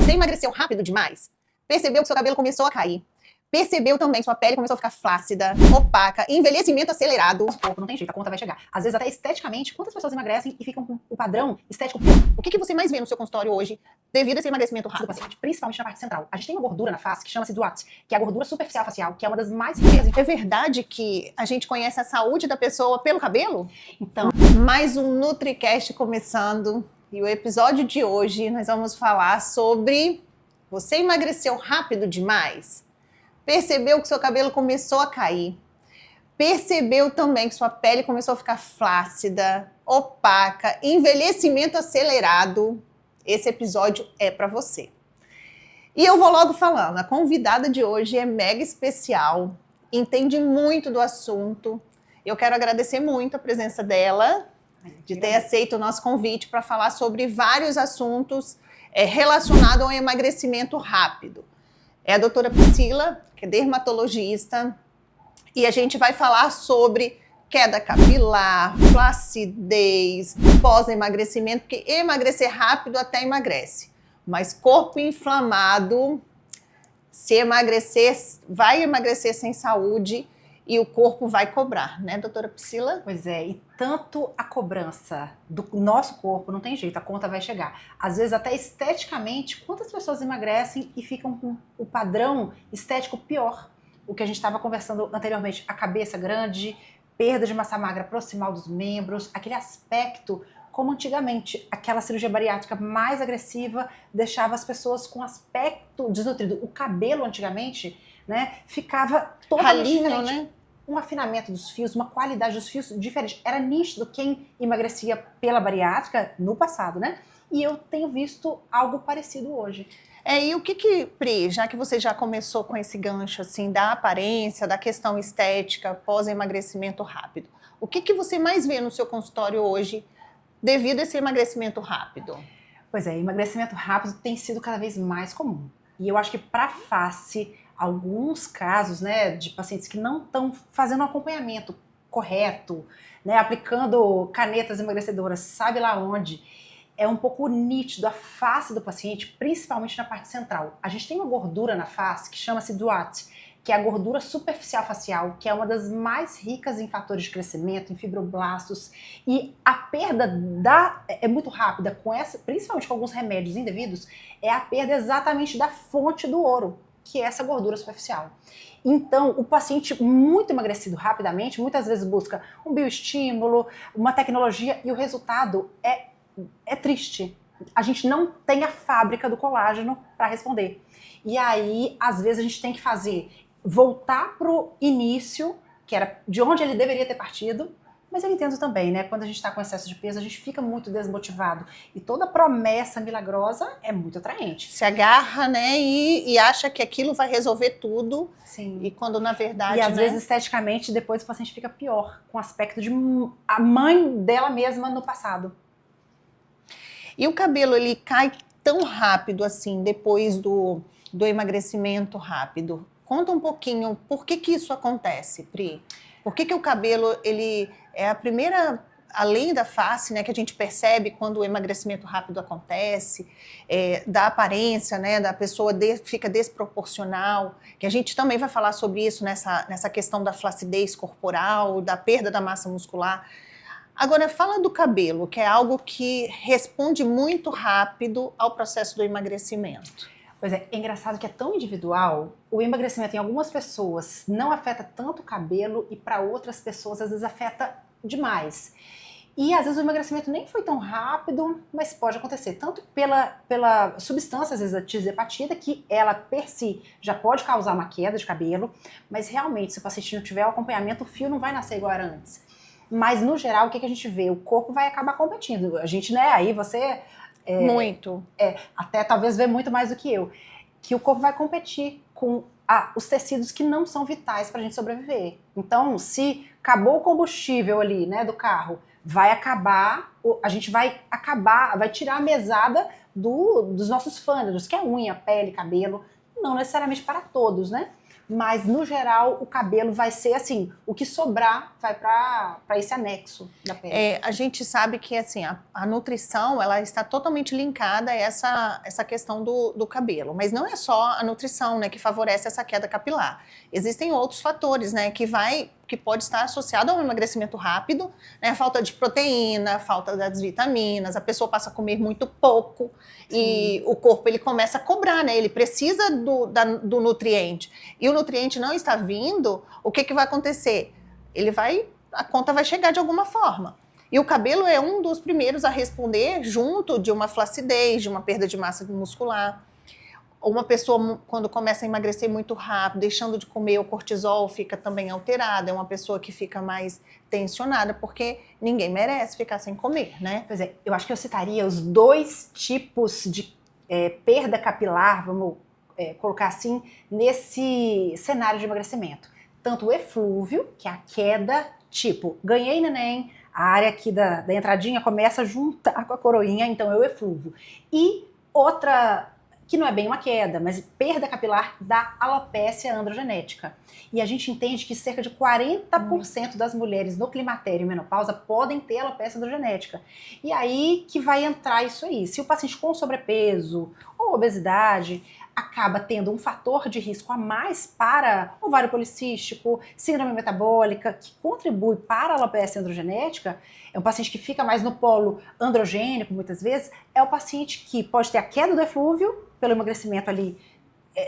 Você emagreceu rápido demais? Percebeu que seu cabelo começou a cair? Percebeu também que sua pele começou a ficar flácida, opaca, envelhecimento acelerado? Nosso corpo não tem jeito, a conta vai chegar. Às vezes até esteticamente, quantas pessoas emagrecem e ficam com o padrão estético pior? O que você mais vê no seu consultório hoje devido a esse emagrecimento Do rápido? paciente, principalmente na parte central. A gente tem uma gordura na face que chama-se DUAT, que é a gordura superficial facial, que é uma das mais ricas. É verdade que a gente conhece a saúde da pessoa pelo cabelo? Então, Mais um NutriCast começando e o episódio de hoje nós vamos falar sobre você emagreceu rápido demais? Percebeu que seu cabelo começou a cair? Percebeu também que sua pele começou a ficar flácida, opaca, envelhecimento acelerado? Esse episódio é para você. E eu vou logo falando, a convidada de hoje é mega especial, entende muito do assunto. Eu quero agradecer muito a presença dela, de ter aceito o nosso convite para falar sobre vários assuntos relacionados ao emagrecimento rápido. É a doutora Priscila, que é dermatologista, e a gente vai falar sobre queda capilar, flacidez, pós-emagrecimento, porque emagrecer rápido até emagrece, mas corpo inflamado, se emagrecer, vai emagrecer sem saúde e o corpo vai cobrar, né, doutora Priscila? pois é, e tanto a cobrança do nosso corpo, não tem jeito, a conta vai chegar. Às vezes até esteticamente, quantas pessoas emagrecem e ficam com o padrão estético pior? O que a gente estava conversando anteriormente, a cabeça grande, perda de massa magra proximal dos membros, aquele aspecto, como antigamente, aquela cirurgia bariátrica mais agressiva deixava as pessoas com aspecto desnutrido. O cabelo antigamente, né, ficava totalmente Ralinho, diferente. né? Um afinamento dos fios, uma qualidade dos fios diferente. Era nítido quem emagrecia pela bariátrica no passado, né? E eu tenho visto algo parecido hoje. E o que, Pri, já que você já começou com esse gancho assim da aparência, da questão estética, pós-emagrecimento rápido, o que você mais vê no seu consultório hoje devido a esse emagrecimento rápido? Pois é, emagrecimento rápido tem sido cada vez mais comum. E eu acho que para face, alguns casos, né, de pacientes que não estão fazendo um acompanhamento correto, né, aplicando canetas emagrecedoras, sabe lá onde, é um pouco nítido a face do paciente, principalmente na parte central. A gente tem uma gordura na face que chama-se DUAT, que é a gordura superficial facial, que é uma das mais ricas em fatores de crescimento, em fibroblastos, e a perda é muito rápida, principalmente com alguns remédios indevidos, é a perda exatamente da fonte do ouro, que é essa gordura superficial. Então, o paciente muito emagrecido rapidamente, muitas vezes busca um bioestímulo, uma tecnologia, e o resultado é triste. A gente não tem a fábrica do colágeno para responder. E aí, às vezes, a gente tem que voltar pro início, que era de onde ele deveria ter partido, mas eu entendo também, né? Quando a gente está com excesso de peso, a gente fica muito desmotivado. E toda promessa milagrosa é muito atraente. Se agarra, né, e acha que aquilo vai resolver tudo. Sim. E quando na verdade, E às né, vezes, esteticamente, depois o paciente fica pior, com o aspecto de a mãe dela mesma no passado. E o cabelo, ele cai tão rápido assim, depois do emagrecimento rápido. Conta um pouquinho, por que isso acontece, Pri? Por que o cabelo, ele é a primeira, além da face, né, que a gente percebe quando o emagrecimento rápido acontece, da aparência, né, da pessoa fica desproporcional, que a gente também vai falar sobre isso nessa questão da flacidez corporal, da perda da massa muscular. Agora, fala do cabelo, que é algo que responde muito rápido ao processo do emagrecimento. Pois é engraçado que é tão individual. O emagrecimento em algumas pessoas não afeta tanto o cabelo e para outras pessoas às vezes afeta demais. E às vezes o emagrecimento nem foi tão rápido, mas pode acontecer. Tanto pela substância, às vezes a tirzepatida, que ela per si já pode causar uma queda de cabelo, mas realmente se o paciente não tiver o acompanhamento, o fio não vai nascer igual era antes. Mas, no geral, o que a gente vê? O corpo vai acabar competindo. A gente, né, aí você... Muito. Até talvez vê muito mais do que eu. Que o corpo vai competir com os tecidos que não são vitais pra gente sobreviver. Então, se acabou o combustível ali, né, do carro, a gente vai tirar a mesada dos nossos fâneros, que é unha, pele, cabelo. Não necessariamente para todos, né? mas no geral o cabelo vai ser assim, o que sobrar vai para esse anexo da pele. A gente sabe que assim, a nutrição ela está totalmente linkada a essa questão do cabelo, mas não é só a nutrição, né, que favorece essa queda capilar. Existem outros fatores, né, que pode estar associado ao emagrecimento rápido, né, a falta de proteína, a falta das vitaminas, a pessoa passa a comer muito pouco. Sim. E o corpo ele começa a cobrar, né, ele precisa do nutriente. E o nutriente não está vindo, o que vai acontecer? A conta vai chegar de alguma forma. E o cabelo é um dos primeiros a responder junto de uma flacidez, de uma perda de massa muscular. Uma pessoa, quando começa a emagrecer muito rápido, deixando de comer, o cortisol fica também alterado. É uma pessoa que fica mais tensionada, porque ninguém merece ficar sem comer, né? Pois é, eu acho que eu citaria os 2 tipos de perda capilar, vamos colocar assim, nesse cenário de emagrecimento. Tanto o eflúvio, que é a queda, tipo, ganhei neném, a área aqui da entradinha começa a juntar com a coroinha, então é o eflúvio. E outra, que não é bem uma queda, mas perda capilar da alopécia androgenética. E a gente entende que cerca de 40% das mulheres no climatério e menopausa podem ter alopécia androgenética. E aí que vai entrar isso aí. Se o paciente com sobrepeso ou obesidade acaba tendo um fator de risco a mais para ovário policístico, síndrome metabólica, que contribui para a alopécia androgenética, é um paciente que fica mais no polo androgênico, muitas vezes, é o paciente que pode ter a queda do eflúvio, pelo emagrecimento ali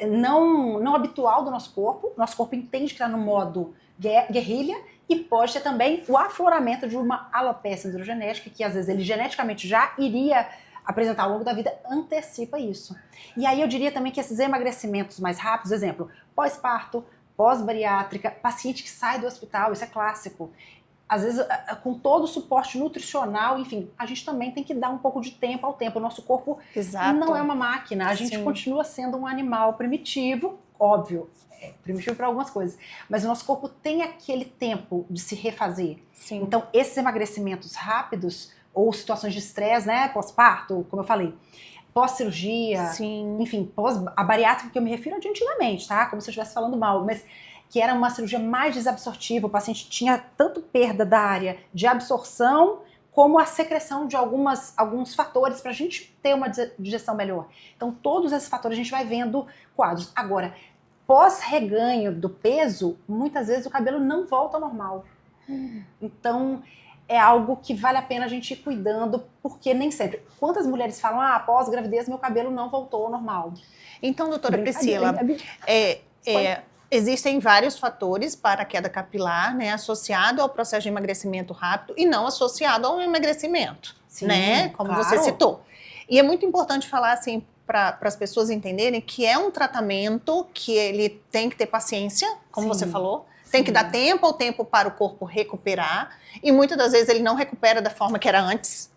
não habitual do nosso corpo entende que está no modo guerrilha, e pode ter também o afloramento de uma alopécia androgenética, que às vezes ele geneticamente já iria apresentar ao longo da vida, antecipa isso. E aí eu diria também que esses emagrecimentos mais rápidos, exemplo, pós-parto, pós-bariátrica, paciente que sai do hospital, isso é clássico. Às vezes, com todo o suporte nutricional, enfim, a gente também tem que dar um pouco de tempo ao tempo. O nosso corpo não é uma máquina, a gente continua sendo um animal primitivo, óbvio, primitivo para algumas coisas, mas o nosso corpo tem aquele tempo de se refazer. Sim. Então, esses emagrecimentos rápidos, ou situações de estresse, né, pós-parto, como eu falei, pós-cirurgia, enfim, a bariátrica que eu me refiro é de antigamente, tá? Como se eu estivesse falando mal, mas que era uma cirurgia mais desabsortiva, o paciente tinha tanto perda da área de absorção, como a secreção de alguns fatores para a gente ter uma digestão melhor. Então, todos esses fatores a gente vai vendo quadros. Agora, pós-reganho do peso, muitas vezes o cabelo não volta ao normal. Então, é algo que vale a pena a gente ir cuidando, porque nem sempre. Quantas mulheres falam, após gravidez meu cabelo não voltou ao normal? Então, doutora Priscila, existem vários fatores para a queda capilar, né, associado ao processo de emagrecimento rápido e não associado ao emagrecimento, né, como você citou. E é muito importante falar assim para as pessoas entenderem que é um tratamento que ele tem que ter paciência, como você falou. Tem que dar tempo ao tempo para o corpo recuperar. E muitas das vezes ele não recupera da forma que era antes.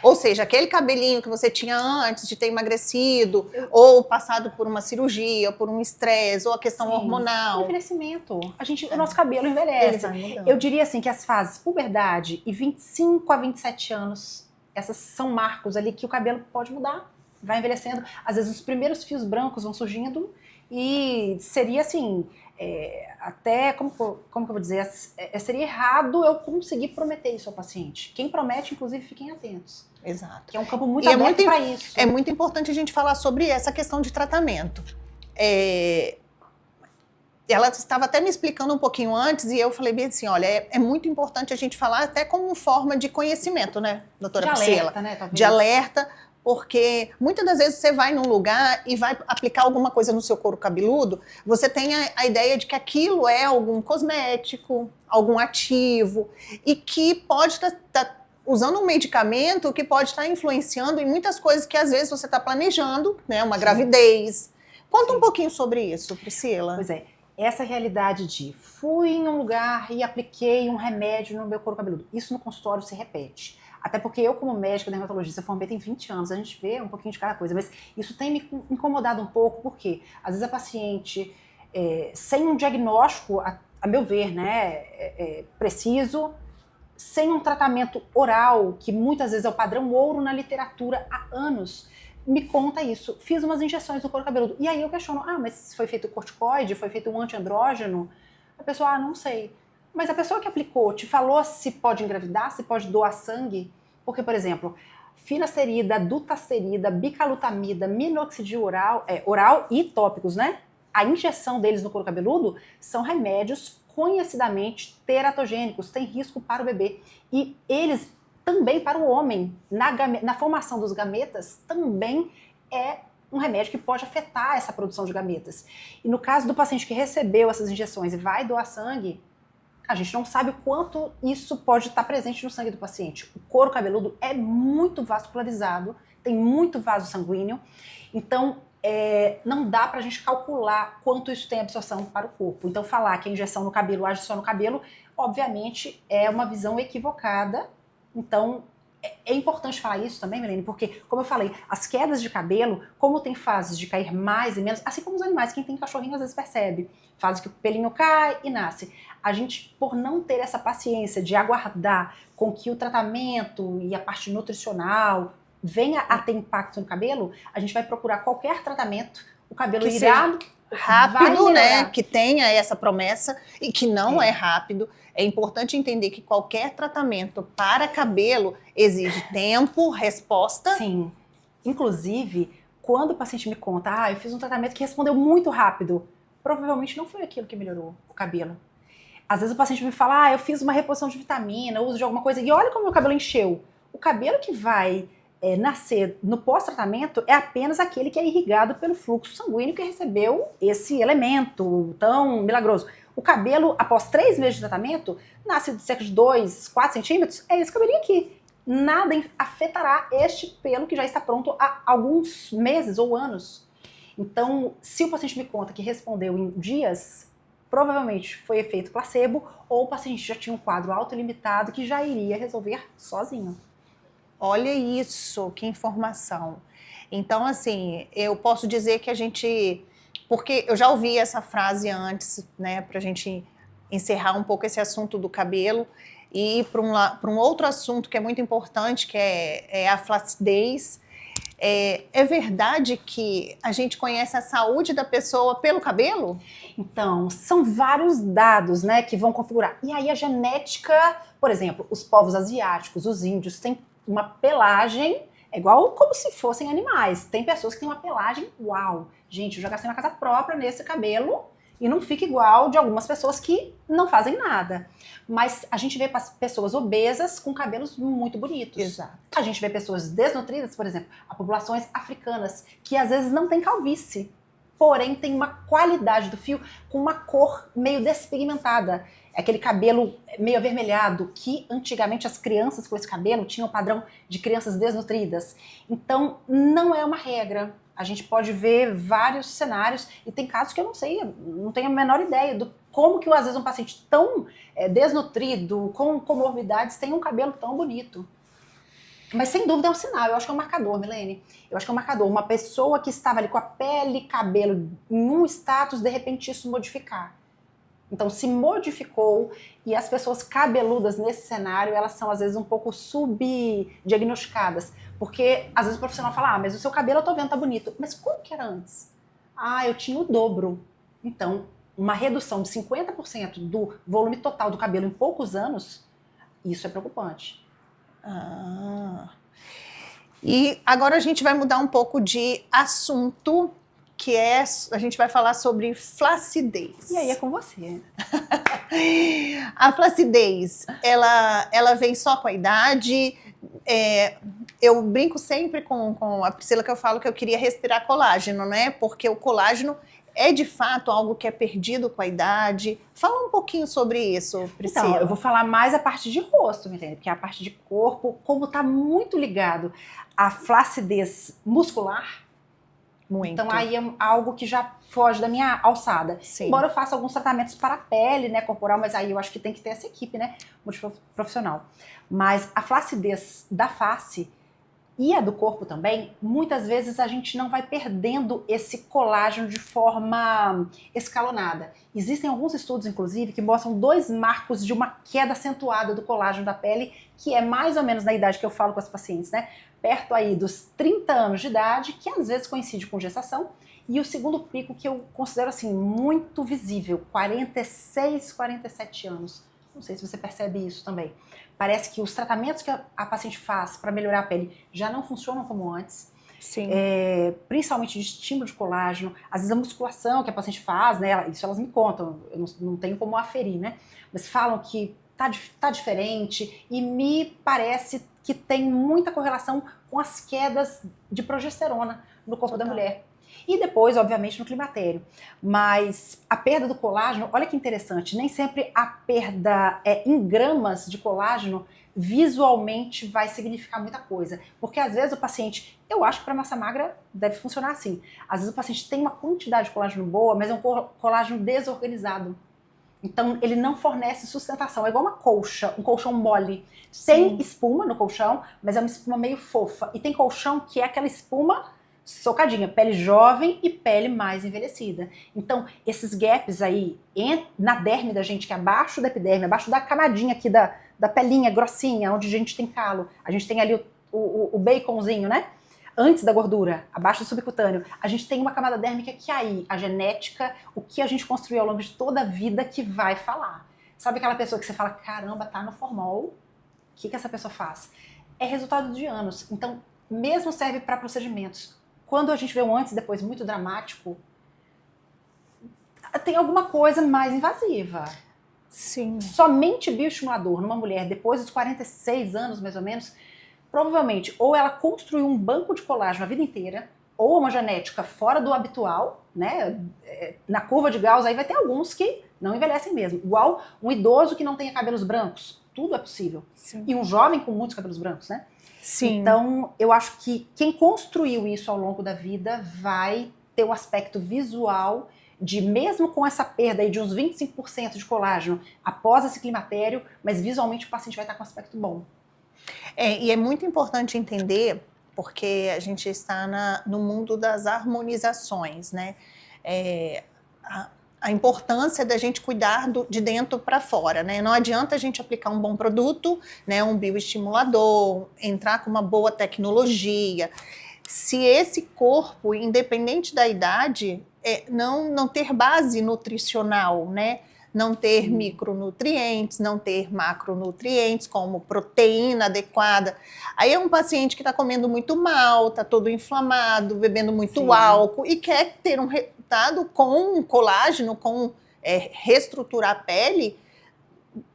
Ou seja, aquele cabelinho que você tinha antes de ter emagrecido, ou passado por uma cirurgia, ou por um estresse, ou a questão hormonal. O envelhecimento. O nosso cabelo envelhece. Eu diria assim que as fases puberdade e 25 a 27 anos, essas são marcos ali que o cabelo pode mudar. Vai envelhecendo. Às vezes os primeiros fios brancos vão surgindo e seria assim... até, como que eu vou dizer, seria errado eu conseguir prometer isso ao paciente. Quem promete, inclusive, fiquem atentos. Exato. Que é um campo muito aberto para isso. É muito importante a gente falar sobre essa questão de tratamento. Ela estava até me explicando um pouquinho antes e eu falei bem assim, olha, é muito importante a gente falar até como forma de conhecimento, né, doutora Priscila? De alerta, né, talvez. De alerta, porque muitas das vezes você vai num lugar e vai aplicar alguma coisa no seu couro cabeludo, você tem a ideia de que aquilo é algum cosmético, algum ativo, e que pode estar usando um medicamento que pode estar influenciando em muitas coisas que às vezes você está planejando, né, uma gravidez. Conta um pouquinho sobre isso, Priscila. Pois é, essa realidade de fui em um lugar e apliquei um remédio no meu couro cabeludo, isso no consultório se repete. Até porque eu, como médica dermatologista, formei tem 20 anos, a gente vê um pouquinho de cada coisa, mas isso tem me incomodado um pouco, porque às vezes a paciente, sem um diagnóstico, a meu ver, né, preciso, sem um tratamento oral, que muitas vezes é o padrão ouro na literatura há anos, me conta isso, fiz umas injeções no couro cabeludo. E aí eu questiono, mas foi feito corticoide, foi feito um antiandrógeno? A pessoa, não sei. Mas a pessoa que aplicou te falou se pode engravidar, se pode doar sangue? Porque, por exemplo, finasterida, dutasterida, bicalutamida, minoxidil oral e tópicos, né? A injeção deles no couro cabeludo são remédios conhecidamente teratogênicos, tem risco para o bebê. E eles também para o homem, na formação dos gametas, também é um remédio que pode afetar essa produção de gametas. E no caso do paciente que recebeu essas injeções e vai doar sangue, a gente não sabe o quanto isso pode estar presente no sangue do paciente. O couro cabeludo é muito vascularizado, tem muito vaso sanguíneo, então não dá pra gente calcular quanto isso tem absorção para o corpo. Então falar que a injeção no cabelo age só no cabelo, obviamente é uma visão equivocada. Então, é importante falar isso também, Milene, porque, como eu falei, as quedas de cabelo, como tem fases de cair mais e menos, assim como os animais, quem tem cachorrinho às vezes percebe, fase que o pelinho cai e nasce. A gente, por não ter essa paciência de aguardar com que o tratamento e a parte nutricional venha a ter impacto no cabelo, a gente vai procurar qualquer tratamento, o cabelo que irá rápido, né? Que tenha essa promessa e que não é rápido. É importante entender que qualquer tratamento para cabelo exige tempo, resposta. Sim. Inclusive, quando o paciente me conta, eu fiz um tratamento que respondeu muito rápido, provavelmente não foi aquilo que melhorou o cabelo. Às vezes o paciente me fala, eu fiz uma reposição de vitamina, uso de alguma coisa, e olha como meu cabelo encheu. O cabelo que vai nascer no pós-tratamento é apenas aquele que é irrigado pelo fluxo sanguíneo que recebeu esse elemento tão milagroso. O cabelo, após 3 meses de tratamento, nasce de cerca de 2, 4 centímetros, é esse cabelinho aqui. Nada afetará este pelo que já está pronto há alguns meses ou anos. Então, se o paciente me conta que respondeu em dias, provavelmente foi efeito placebo ou o paciente já tinha um quadro autolimitado que já iria resolver sozinho. Olha isso, que informação. Então, assim, eu posso dizer que a gente... Porque eu já ouvi essa frase antes, né, pra gente encerrar um pouco esse assunto do cabelo e ir para um outro assunto que é muito importante, que é a flacidez. É verdade que a gente conhece a saúde da pessoa pelo cabelo? Então, são vários dados, né, que vão configurar. E aí a genética, por exemplo, os povos asiáticos, os índios, têm uma pelagem, é igual como se fossem animais. Tem pessoas que têm uma pelagem, uau! Gente, eu já gastei uma casa própria nesse cabelo e não fica igual de algumas pessoas que não fazem nada. Mas a gente vê pessoas obesas com cabelos muito bonitos. Exato. A gente vê pessoas desnutridas, por exemplo, a populações africanas, que às vezes não tem calvície, porém tem uma qualidade do fio com uma cor meio despigmentada. É aquele cabelo meio avermelhado, que antigamente as crianças com esse cabelo tinham o padrão de crianças desnutridas. Então, não é uma regra. A gente pode ver vários cenários e tem casos que eu não sei, não tenho a menor ideia do como que às vezes um paciente tão desnutrido, com comorbidades, tem um cabelo tão bonito. Mas sem dúvida é um sinal, eu acho que é um marcador, Milene. Eu acho que é um marcador. Uma pessoa que estava ali com a pele e cabelo em um status, de repente isso modificar. Então se modificou e as pessoas cabeludas nesse cenário, elas são às vezes um pouco subdiagnosticadas. Porque às vezes o profissional fala, mas o seu cabelo eu tô vendo tá bonito. Mas como que era antes? Eu tinha o dobro. Então, uma redução de 50% do volume total do cabelo em poucos anos, isso é preocupante. E agora a gente vai mudar um pouco de assunto, que a gente vai falar sobre flacidez. E aí é com você. A flacidez, ela vem só com a idade. Eu brinco sempre com a Priscila que eu falo que eu queria respirar colágeno, né? Porque o colágeno é de fato algo que é perdido com a idade. Fala um pouquinho sobre isso, Priscila. Então, eu vou falar mais a parte de rosto, me entende? Porque a parte de corpo, como está muito ligado à flacidez muscular, muito. Então aí é algo que já foge da minha alçada. Sim. Embora eu faça alguns tratamentos para a pele, né, corporal, mas aí eu acho que tem que ter essa equipe, né, multiprofissional. Mas a flacidez da face e a do corpo também, muitas vezes a gente não vai perdendo esse colágeno de forma escalonada. Existem alguns estudos, inclusive, que mostram 2 marcos de uma queda acentuada do colágeno da pele, que é mais ou menos na idade que eu falo com as pacientes, né? perto aí dos 30 anos de idade, que às vezes coincide com gestação, e o segundo pico que eu considero assim muito visível, 46, 47 anos. Não sei se você percebe isso também. Parece que os tratamentos que a paciente faz para melhorar a pele já não funcionam como antes. Sim. Principalmente de estímulo de colágeno, às vezes a musculação que a paciente faz, né? Isso elas me contam, eu não tenho como aferir, né? Mas falam que tá diferente e me parece que tem muita correlação com as quedas de progesterona no corpo da mulher. E depois, obviamente, no climatério. Mas a perda do colágeno, olha que interessante, nem sempre a perda em gramas de colágeno visualmente vai significar muita coisa. Porque às vezes o paciente, eu acho que para massa magra deve funcionar assim. Às vezes o paciente tem uma quantidade de colágeno boa, mas é um colágeno desorganizado. Então ele não fornece sustentação. É igual uma colcha, um colchão mole. Tem espuma no colchão, mas é uma espuma meio fofa. E tem colchão que é aquela espuma socadinha, pele jovem e pele mais envelhecida. Então, esses gaps aí na derme da gente, que é abaixo da epiderme, abaixo da camadinha aqui da pelinha grossinha, onde a gente tem calo, a gente tem ali o baconzinho, né? Antes da gordura, abaixo do subcutâneo, a gente tem uma camada dérmica que aí, a genética, o que a gente construiu ao longo de toda a vida que vai falar. Sabe aquela pessoa que você fala, caramba, tá no formol, o que essa pessoa faz? É resultado de anos. Então, mesmo serve para procedimentos. Quando a gente vê um antes e depois muito dramático, tem alguma coisa mais invasiva. Sim. Somente bioestimulador numa mulher depois dos 46 anos, mais ou menos, provavelmente ou ela construiu um banco de colágeno a vida inteira, ou uma genética fora do habitual, né? Na curva de Gauss aí vai ter alguns que não envelhecem mesmo. Igual um idoso que não tenha cabelos brancos. Tudo é possível. Sim. E um jovem com muitos cabelos brancos, né? Sim. Então, eu acho que quem construiu isso ao longo da vida vai ter o aspecto visual de, mesmo com essa perda aí de uns 25% de colágeno após esse climatério, mas visualmente o paciente vai estar com um aspecto bom. E é muito importante entender, porque a gente está no mundo das harmonizações, né? A importância da gente cuidar de dentro para fora, né? Não adianta a gente aplicar um bom produto, né, um bioestimulador, entrar com uma boa tecnologia, se esse corpo, independente da idade, não ter base nutricional, né? Não ter micronutrientes, não ter macronutrientes, como proteína adequada. Aí é um paciente que está comendo muito mal, está todo inflamado, bebendo muito álcool e quer ter um resultado com colágeno, com reestruturar a pele,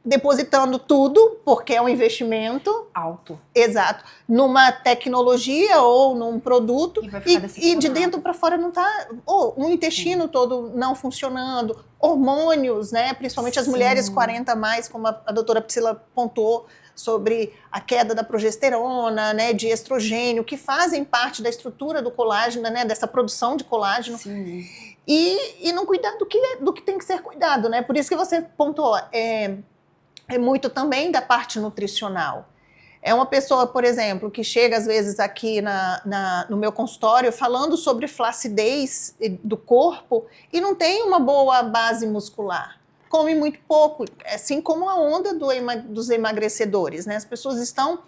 depositando tudo, porque é um investimento alto. Exato. Numa tecnologia ou num produto e de dentro para fora não está, o intestino todo não funcionando, hormônios, né? Principalmente as mulheres 40 a mais, como a doutora Priscila pontuou, sobre a queda da progesterona, né, de estrogênio, que fazem parte da estrutura do colágeno, né, dessa produção de colágeno. Sim. E não cuidar do que tem que ser cuidado, né? Por isso que você pontuou, é muito também da parte nutricional. É uma pessoa, por exemplo, que chega às vezes aqui no meu consultório falando sobre flacidez do corpo e não tem uma boa base muscular. Come muito pouco, assim como a onda dos emagrecedores, né? As pessoas estão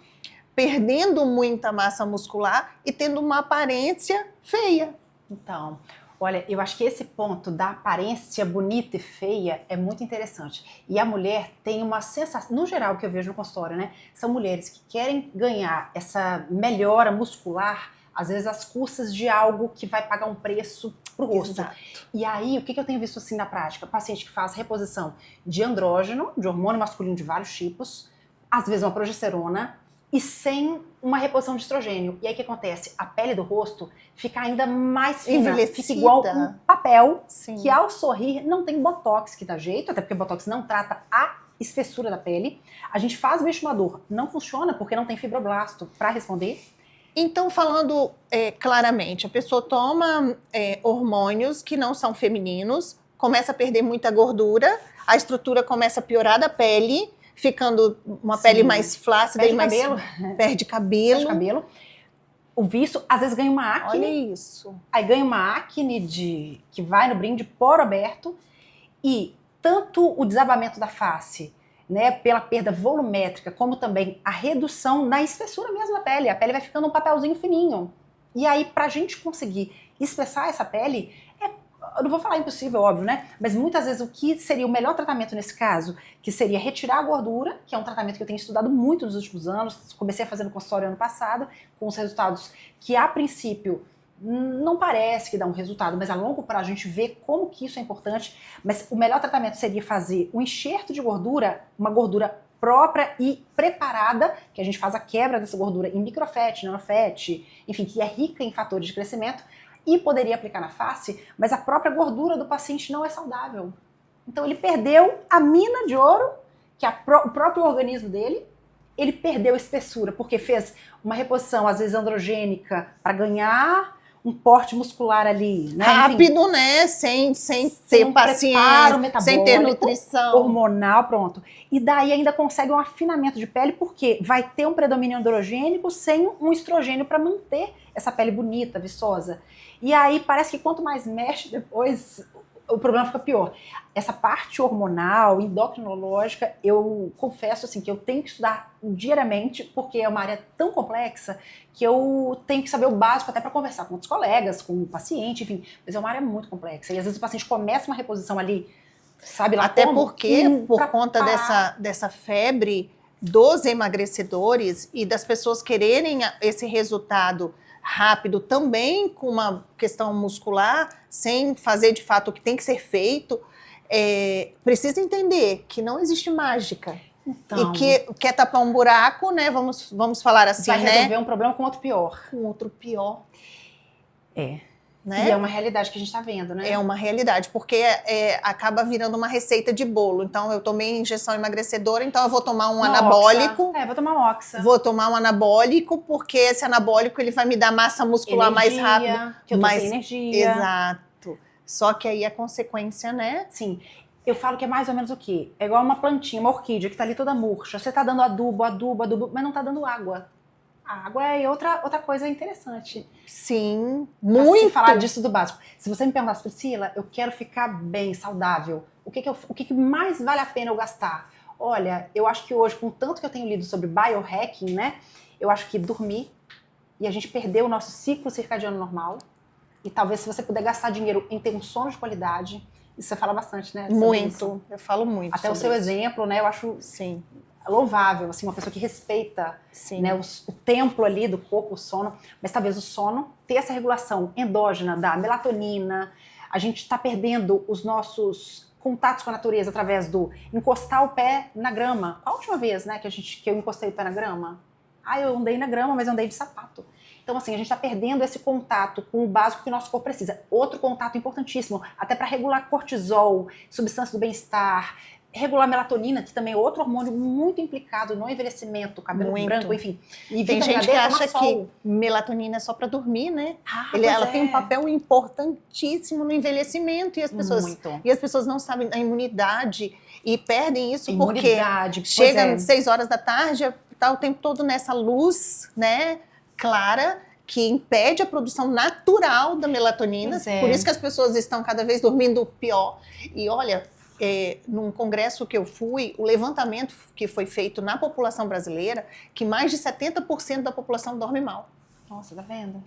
perdendo muita massa muscular e tendo uma aparência feia. Então, olha, eu acho que esse ponto da aparência bonita e feia é muito interessante. E a mulher tem uma sensação, no geral, que eu vejo no consultório, né? São mulheres que querem ganhar essa melhora muscular, às vezes às custas de algo que vai pagar um preço pro rosto. Exato. E aí, o que eu tenho visto assim na prática? Paciente que faz reposição de andrógeno, de hormônio masculino de vários tipos, às vezes uma progesterona, e sem uma reposição de estrogênio. E aí o que acontece? A pele do rosto fica ainda mais fina, envelhecida, fica igual um papel. Sim. Que ao sorrir não tem botox que dá jeito, até porque o botox não trata a espessura da pele. A gente faz o bioestimulador, não funciona porque não tem fibroblasto para responder. Então, falando claramente, a pessoa toma hormônios que não são femininos, começa a perder muita gordura, a estrutura começa a piorar da pele, ficando uma pele mais flácida e mais... Perde cabelo. O vício, às vezes ganha uma acne. Olha isso. Aí ganha uma acne que vai no brinde poro aberto. E tanto o desabamento da face, né, pela perda volumétrica, como também a redução na espessura mesmo da pele. A pele vai ficando um papelzinho fininho. E aí, pra gente conseguir expressar essa pele, eu não vou falar impossível, óbvio, né? Mas muitas vezes o que seria o melhor tratamento nesse caso, que seria retirar a gordura, que é um tratamento que eu tenho estudado muito nos últimos anos, comecei a fazer no consultório ano passado, com os resultados que a princípio não parece que dá um resultado, mas a longo prazo a gente vê como que isso é importante. Mas o melhor tratamento seria fazer o enxerto de gordura, uma gordura própria e preparada, que a gente faz a quebra dessa gordura em microfat, nanofat, enfim, que é rica em fatores de crescimento, e poderia aplicar na face, mas a própria gordura do paciente não é saudável. Então ele perdeu a mina de ouro, que é o próprio organismo dele, ele perdeu espessura, porque fez uma reposição, às vezes androgênica, para ganhar um porte muscular ali, né? Rápido, enfim, né? Sem ter paciência, sem ter nutrição. Hormonal, pronto. E daí ainda consegue um afinamento de pele, porque vai ter um predomínio androgênico sem um estrogênio para manter essa pele bonita, viçosa. E aí parece que quanto mais mexe depois, o problema fica pior. Essa parte hormonal, endocrinológica, eu confesso assim que eu tenho que estudar diariamente, porque é uma área tão complexa que eu tenho que saber o básico até para conversar com outros colegas, com o paciente, enfim. Mas é uma área muito complexa. E às vezes o paciente começa uma reposição ali, sabe lá até como, porque, por conta dessa febre dos emagrecedores e das pessoas quererem esse resultado rápido também com uma questão muscular, sem fazer de fato o que tem que ser feito, precisa entender que não existe mágica. Então, e que quer tapar um buraco, né? Vamos falar assim, vai resolver um problema com outro pior. Com outro pior. Né? E é uma realidade que a gente está vendo, né? É uma realidade, porque acaba virando uma receita de bolo. Então, eu tomei injeção emagrecedora, então eu vou tomar um anabólico. Vou tomar um Oxa. Vou tomar um anabólico, porque esse anabólico ele vai me dar massa muscular mais rápido. Que eu tô sem energia. Exato. Só que aí a consequência, né? Sim. Eu falo que é mais ou menos o quê? É igual uma plantinha, uma orquídea que tá ali toda murcha. Você tá dando adubo, mas não tá dando água. A água é outra coisa interessante. Sim, muito. Se falar disso do básico. Se você me perguntasse, Priscila, eu quero ficar bem, saudável, o que mais vale a pena eu gastar? Olha, eu acho que hoje, com tanto que eu tenho lido sobre biohacking, né? Eu acho que dormir, e a gente perdeu o nosso ciclo circadiano normal, e talvez se você puder gastar dinheiro em ter um sono de qualidade, isso você fala bastante, né? Muito, isso. Eu falo muito. Até o seu exemplo, né? Eu acho... Sim. Louvável, assim, uma pessoa que respeita, né, o templo ali do corpo, o sono, mas talvez o sono ter essa regulação endógena da melatonina. A gente está perdendo os nossos contatos com a natureza através do encostar o pé na grama. A última vez, né, que eu encostei o pé na grama, eu andei na grama, mas andei de sapato. Então, assim, a gente está perdendo esse contato com o básico que o nosso corpo precisa. Outro contato importantíssimo, até para regular cortisol, substância do bem-estar, regular melatonina, que também é outro hormônio muito implicado no envelhecimento, cabelo branco, enfim. E tem gente que acha que melatonina é só para dormir, né? Ela tem um papel importantíssimo no envelhecimento, e as pessoas não sabem a imunidade e perdem isso porque chega às 6 horas da tarde, tá o tempo todo nessa luz, né, clara, que impede a produção natural da melatonina. Por isso que as pessoas estão cada vez dormindo pior. E olha, num congresso que eu fui, o levantamento que foi feito na população brasileira, que mais de 70% da população dorme mal. Nossa, tá vendo?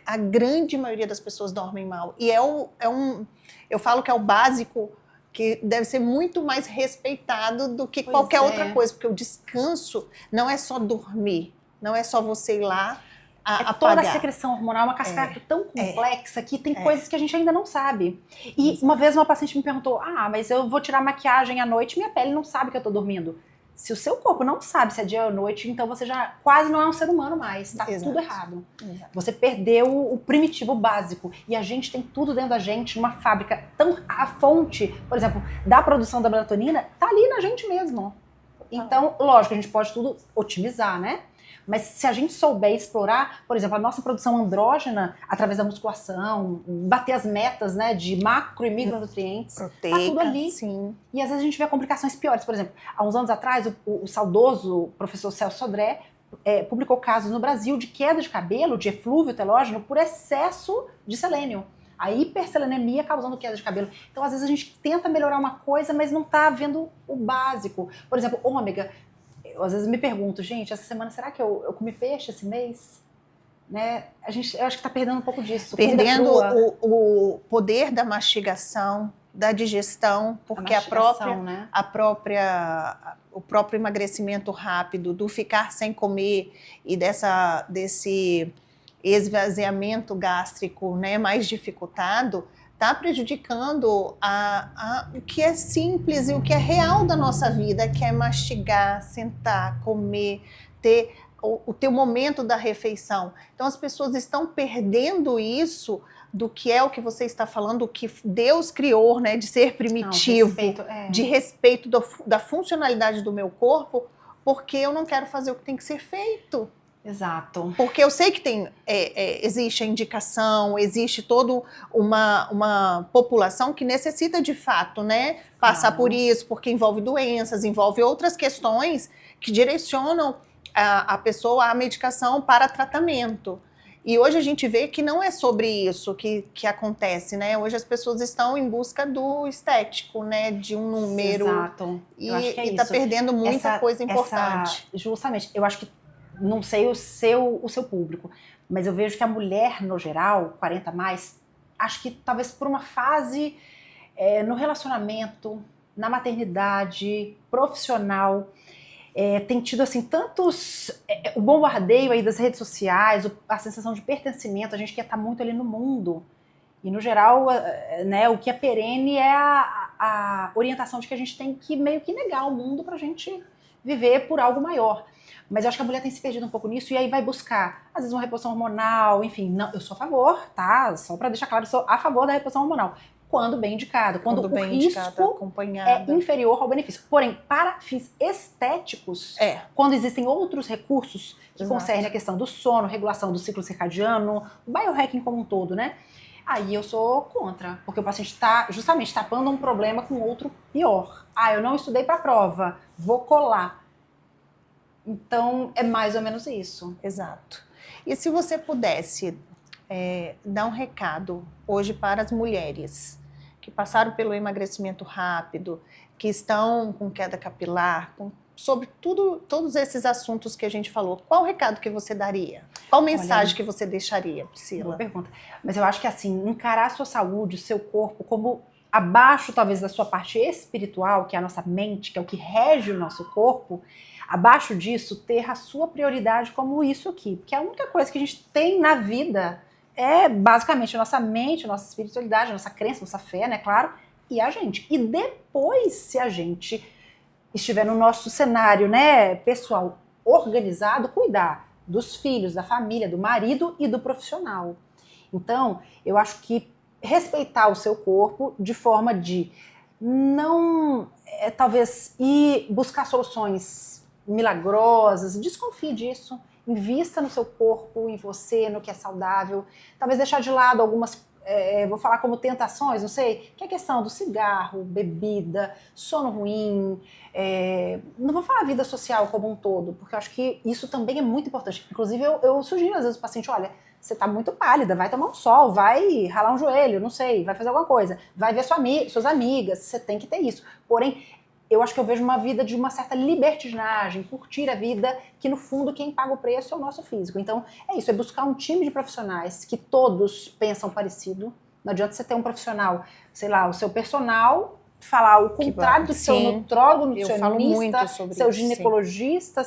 A grande maioria das pessoas dormem mal. E eu falo que é o básico que deve ser muito mais respeitado do que qualquer outra coisa, porque o descanso não é só dormir, não é só você ir lá apagar. Toda a secreção hormonal, uma cascata tão complexa que tem coisas que a gente ainda não sabe. E uma vez uma paciente me perguntou, mas eu vou tirar maquiagem à noite e minha pele não sabe que eu tô dormindo. Se o seu corpo não sabe se é dia ou noite, então você já quase não é um ser humano mais. Tá tudo errado. Exato. Você perdeu o primitivo básico. E a gente tem tudo dentro da gente, numa fábrica. A fonte, por exemplo, da produção da melatonina, tá ali na gente mesmo. Então, lógico, a gente pode tudo otimizar, né? Mas se a gente souber explorar, por exemplo, a nossa produção andrógena, através da musculação, bater as metas, né, de macro e micronutrientes, proteica, tá tudo ali. Sim. E às vezes a gente vê complicações piores. Por exemplo, há uns anos atrás, o saudoso professor Celso Sodré publicou casos no Brasil de queda de cabelo, de eflúvio telógeno, por excesso de selênio. A hiperselenemia causando queda de cabelo. Então, às vezes, a gente tenta melhorar uma coisa, mas não tá vendo o básico. Por exemplo, ômega. Eu, às vezes, me pergunto, gente, essa semana, será que eu comi peixe esse mês? Né? Eu acho que tá perdendo um pouco disso. Perdendo o poder da mastigação, da digestão, porque né? o próprio emagrecimento rápido, do ficar sem comer e desse esvaziamento gástrico, né, mais dificultado, está prejudicando o que é simples e o que é real da nossa vida, que é mastigar, sentar, comer, ter o teu momento da refeição. Então as pessoas estão perdendo isso do que é o que você está falando, o que Deus criou, né, de ser primitivo, de respeito da funcionalidade do meu corpo, porque eu não quero fazer o que tem que ser feito. Exato. Porque eu sei que existe a indicação, existe toda uma população que necessita de fato, né, passar por isso, porque envolve doenças, envolve outras questões que direcionam a pessoa à medicação para tratamento. E hoje a gente vê que não é sobre isso que acontece, né? Hoje as pessoas estão em busca do estético, né? De um número. Exato. E está perdendo muita coisa importante. Justamente, eu acho que, não sei o seu público, mas eu vejo que a mulher, no geral, 40 mais, acho que talvez por uma fase no relacionamento, na maternidade, profissional, tem tido assim tantos o bombardeio aí das redes sociais, a sensação de pertencimento, a gente quer estar muito ali no mundo e no geral, né, o que é perene é a orientação de que a gente tem que meio que negar o mundo pra gente viver por algo maior. Mas eu acho que a mulher tem se perdido um pouco nisso e aí vai buscar, às vezes, uma reposição hormonal, enfim, não, eu sou a favor, tá? Só pra deixar claro, eu sou a favor da reposição hormonal. Quando bem indicado, quando o risco é inferior ao benefício. Porém, para fins estéticos, quando existem outros recursos que concernem a questão do sono, regulação do ciclo circadiano, o biohacking como um todo, né? Aí eu sou contra, porque o paciente está justamente tapando um problema com outro pior. Eu não estudei para a prova, vou colar. Então, é mais ou menos isso. Exato. E se você pudesse dar um recado hoje para as mulheres que passaram pelo emagrecimento rápido, que estão com queda capilar, sobre todos esses assuntos que a gente falou, qual o recado que você daria? Qual mensagem que você deixaria, Priscila? Boa pergunta. Mas eu acho que assim, encarar a sua saúde, o seu corpo, como abaixo talvez da sua parte espiritual, que é a nossa mente, que é o que rege o nosso corpo, abaixo disso, ter a sua prioridade como isso aqui. Porque a única coisa que a gente tem na vida é basicamente a nossa mente, a nossa espiritualidade, a nossa crença, a nossa fé, né, claro, e a gente. E depois, se a gente estiver no nosso cenário, né, pessoal, organizado, cuidar dos filhos, da família, do marido e do profissional. Então, eu acho que respeitar o seu corpo de forma de não, talvez, ir buscar soluções milagrosas, desconfie disso, invista no seu corpo, em você, no que é saudável, talvez deixar de lado algumas, vou falar como tentações, não sei, que é a questão do cigarro, bebida, sono ruim, não vou falar vida social como um todo, porque eu acho que isso também é muito importante. Inclusive, eu sugiro às vezes o paciente, olha, você tá muito pálida, vai tomar um sol, vai ralar um joelho, não sei, vai fazer alguma coisa, vai ver suas amigas, você tem que ter isso. Porém, eu acho que eu vejo uma vida de uma certa libertinagem, curtir a vida, que no fundo quem paga o preço é o nosso físico. Então é isso, é buscar um time de profissionais que todos pensam parecido. Não adianta você ter um profissional, sei lá, o seu personal falar o contrário do seu nutrólogo, nutricionista, seu ginecologista,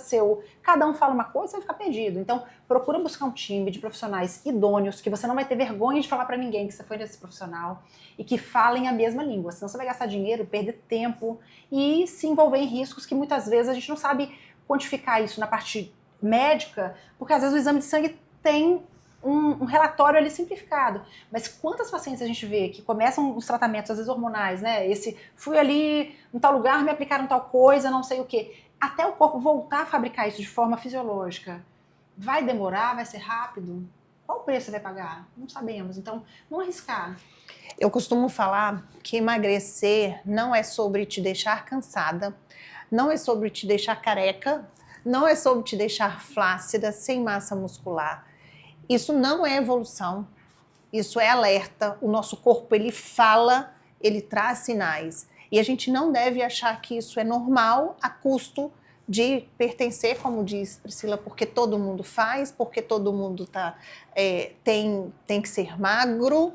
cada um fala uma coisa, você vai ficar perdido. Então, procura buscar um time de profissionais idôneos, que você não vai ter vergonha de falar para ninguém que você foi nesse profissional e que falem a mesma língua. Senão você vai gastar dinheiro, perder tempo e se envolver em riscos que muitas vezes a gente não sabe quantificar isso na parte médica, porque às vezes o exame de sangue tem um relatório ali simplificado. Mas quantas pacientes a gente vê que começam os tratamentos, às vezes hormonais, né? Fui ali em tal lugar, me aplicaram tal coisa, não sei o quê. Até o corpo voltar a fabricar isso de forma fisiológica. Vai demorar? Vai ser rápido? Qual o preço você vai pagar? Não sabemos. Então, não arriscar. Eu costumo falar que emagrecer não é sobre te deixar cansada, não é sobre te deixar careca, não é sobre te deixar flácida, sem massa muscular. Isso não é evolução. Isso é alerta, o nosso corpo ele fala, ele traz sinais. E a gente não deve achar que isso é normal a custo de pertencer, como diz Priscila, porque todo mundo faz, porque todo mundo tem que ser magro.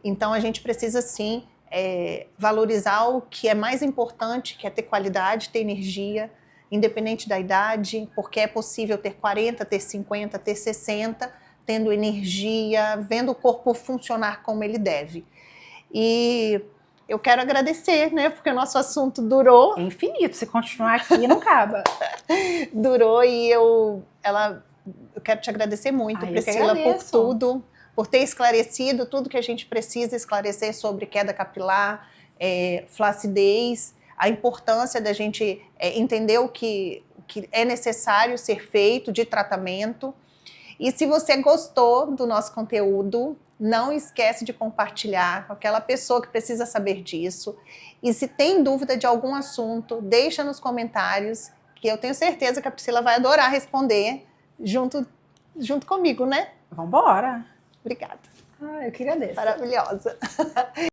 Então a gente precisa sim valorizar o que é mais importante, que é ter qualidade, ter energia, independente da idade, porque é possível ter 40, ter 50, ter 60, tendo energia, vendo o corpo funcionar como ele deve. E eu quero agradecer, né, porque o nosso assunto durou. É infinito, se continuar aqui não acaba. Durou e eu quero te agradecer muito, Priscila, por tudo, por ter esclarecido tudo que a gente precisa esclarecer sobre queda capilar, flacidez, a importância da gente entender o que é necessário ser feito de tratamento. E se você gostou do nosso conteúdo, não esquece de compartilhar com aquela pessoa que precisa saber disso. E se tem dúvida de algum assunto, deixa nos comentários, que eu tenho certeza que a Priscila vai adorar responder junto comigo, né? Vambora! Obrigada. Eu queria desse. Maravilhosa.